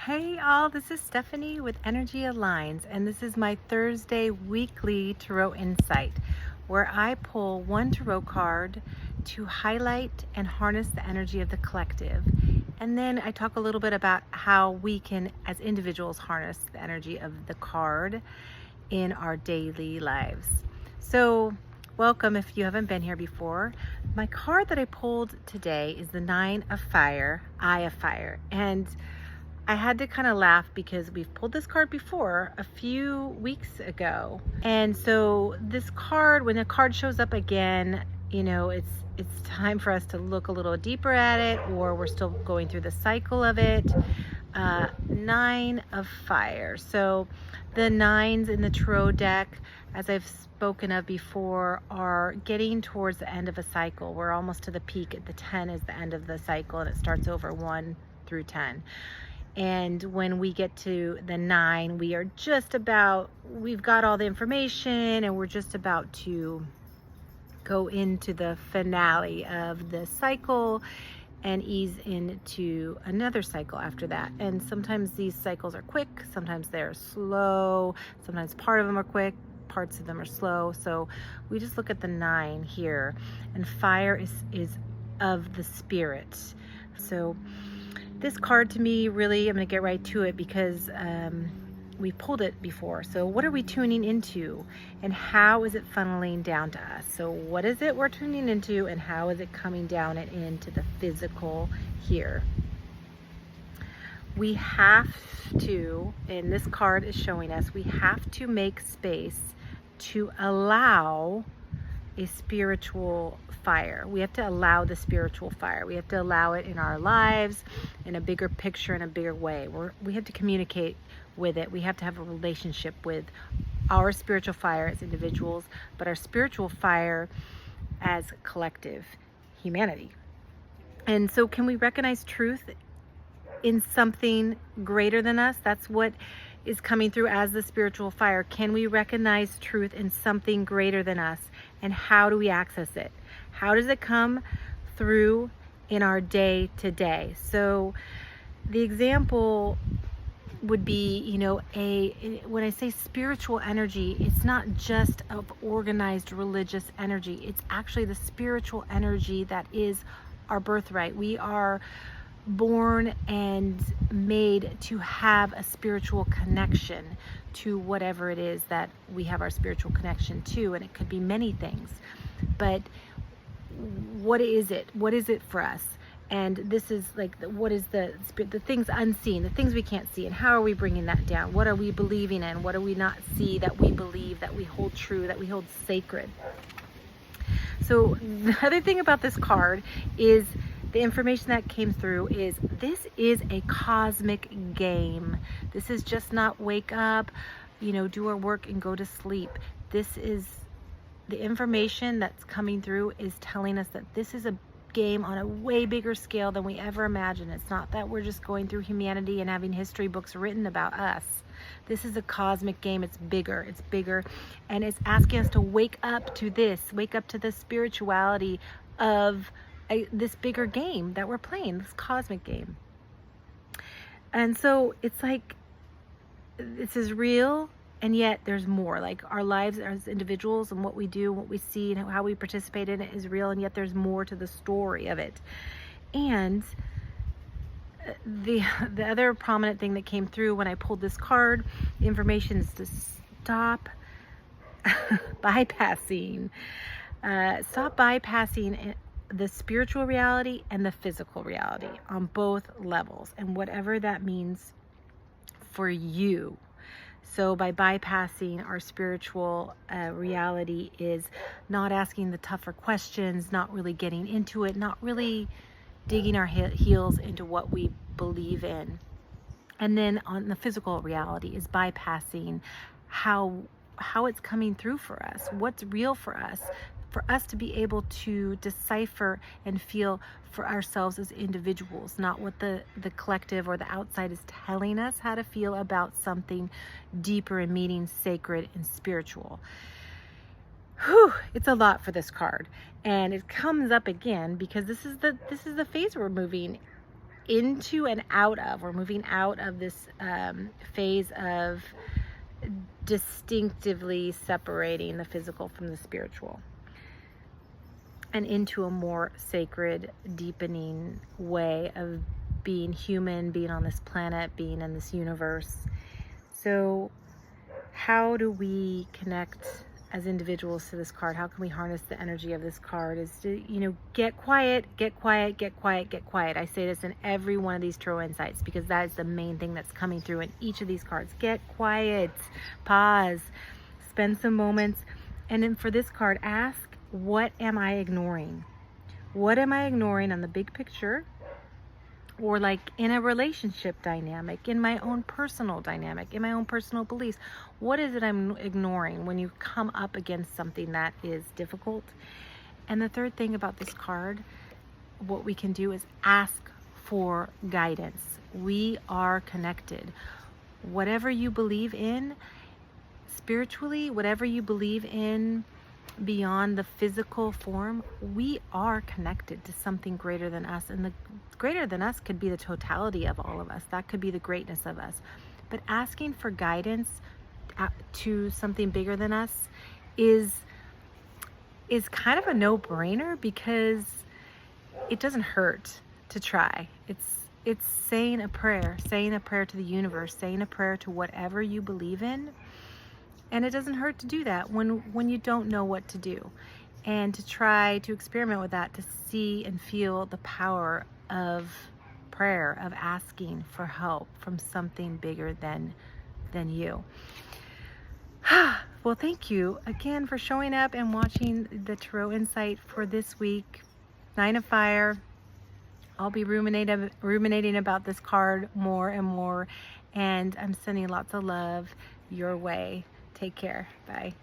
Hey all, this is Stephanie with Energy Aligns, and this is my Thursday weekly Tarot Insight, where I pull one Tarot card to highlight and harness the energy of the collective. And then I talk a little bit about how we can, as individuals, harness the energy of the card in our daily lives. So, welcome if you haven't been here before. My card that I pulled today is the Nine of Fire, Eye of Fire. And I had to kind of laugh because we've pulled this card before a few weeks ago. And so this card, when the card shows up again, it's time for us to look a little deeper at it, or we're still going through the cycle of it. Nine of Fire. So the nines in the tarot deck, as I've spoken of before, are getting towards the end of a cycle. We're almost to the peak. The 10 is the end of the cycle, and it starts over 1 through 10. And when we get to the 9, we've got all the information, and we're just about to go into the finale of the cycle and ease into another cycle after that. And sometimes these cycles are quick, sometimes they're slow, sometimes part of them are quick, parts of them are slow. So we just look at the 9 here, and fire is of the spirit. So this card, to me, really, I'm going to get right to it because we pulled it before. So what are we tuning into, and how is it funneling down to us? So what is it we're tuning into, and how is it coming down and into the physical here? We have to, and this card is showing us, we have to make space to allow a spiritual fire. We have to allow the spiritual fire. We have to allow it in our lives, in a bigger picture, in a bigger way. We have to communicate with it. We have to have a relationship with our spiritual fire as individuals, but our spiritual fire as collective humanity. And so can we recognize truth in something greater than us? That's what is coming through as the spiritual fire. Can we recognize truth in something greater than us? And how do we access it? How does it come through in our day to day? So the example would be, when I say spiritual energy, it's not just of organized religious energy. It's actually the spiritual energy that is our birthright. We are born and made to have a spiritual connection to whatever it is that we have our spiritual connection to, and it could be many things. But what is it? What is it for us? And this is like, what is the things unseen, the things we can't see, and how are we bringing that down? What are we believing in? What do we not see that we believe, that we hold true, that we hold sacred? So the other thing about this card is the information that came through is this is a cosmic game. This is just not wake up, do our work and go to sleep. This is the information that's coming through is telling us that this is a game on a way bigger scale than we ever imagined. It's not that we're just going through humanity and having history books written about us. This is a cosmic game. It's bigger, and it's asking us to wake up to this, wake up to the spirituality of this bigger game that we're playing, this cosmic game. And so it's like, this is real, and yet there's more. Like, our lives as individuals and what we do, what we see, and how we participate in it is real, and yet there's more to the story of it. And the other prominent thing that came through when I pulled this card, the information is to stop bypassing the spiritual reality and the physical reality on both levels, and whatever that means for you. So by bypassing our spiritual reality is not asking the tougher questions, not really getting into it, not really digging our heels into what we believe in. And then on the physical reality is bypassing how it's coming through for us, what's real for us to be able to decipher and feel for ourselves as individuals, not what the collective or the outside is telling us how to feel about something deeper and meaning, sacred and spiritual. It's a lot for this card, and it comes up again because this is the phase we're moving into and out of, we're moving out of this phase of distinctively separating the physical from the spiritual, and into a more sacred, deepening way of being human, being on this planet, being in this universe. So how do we connect as individuals to this card? How can we harness the energy of this card? Is to, get quiet, get quiet, get quiet, get quiet. I say this in every one of these tarot insights because that is the main thing that's coming through in each of these cards. Get quiet, pause, spend some moments. And then for this card, ask, what am I ignoring? What am I ignoring on the big picture? Or like in a relationship dynamic, in my own personal dynamic, in my own personal beliefs. What is it I'm ignoring when you come up against something that is difficult? And the third thing about this card, what we can do is ask for guidance. We are connected. Whatever you believe in spiritually, whatever you believe in beyond the physical form, we are connected to something greater than us. And the greater than us could be the totality of all of us. That could be the greatness of us. But asking for guidance to something bigger than us is kind of a no-brainer, because it doesn't hurt to try. It's saying a prayer to the universe, saying a prayer to whatever you believe in. And it doesn't hurt to do that when you don't know what to do, and to try to experiment with that, to see and feel the power of prayer, of asking for help from something bigger than you. Well, thank you again for showing up and watching the Tarot Insight for this week. 9 of Fire. I'll be ruminating about this card more and more, and I'm sending lots of love your way. Take care. Bye.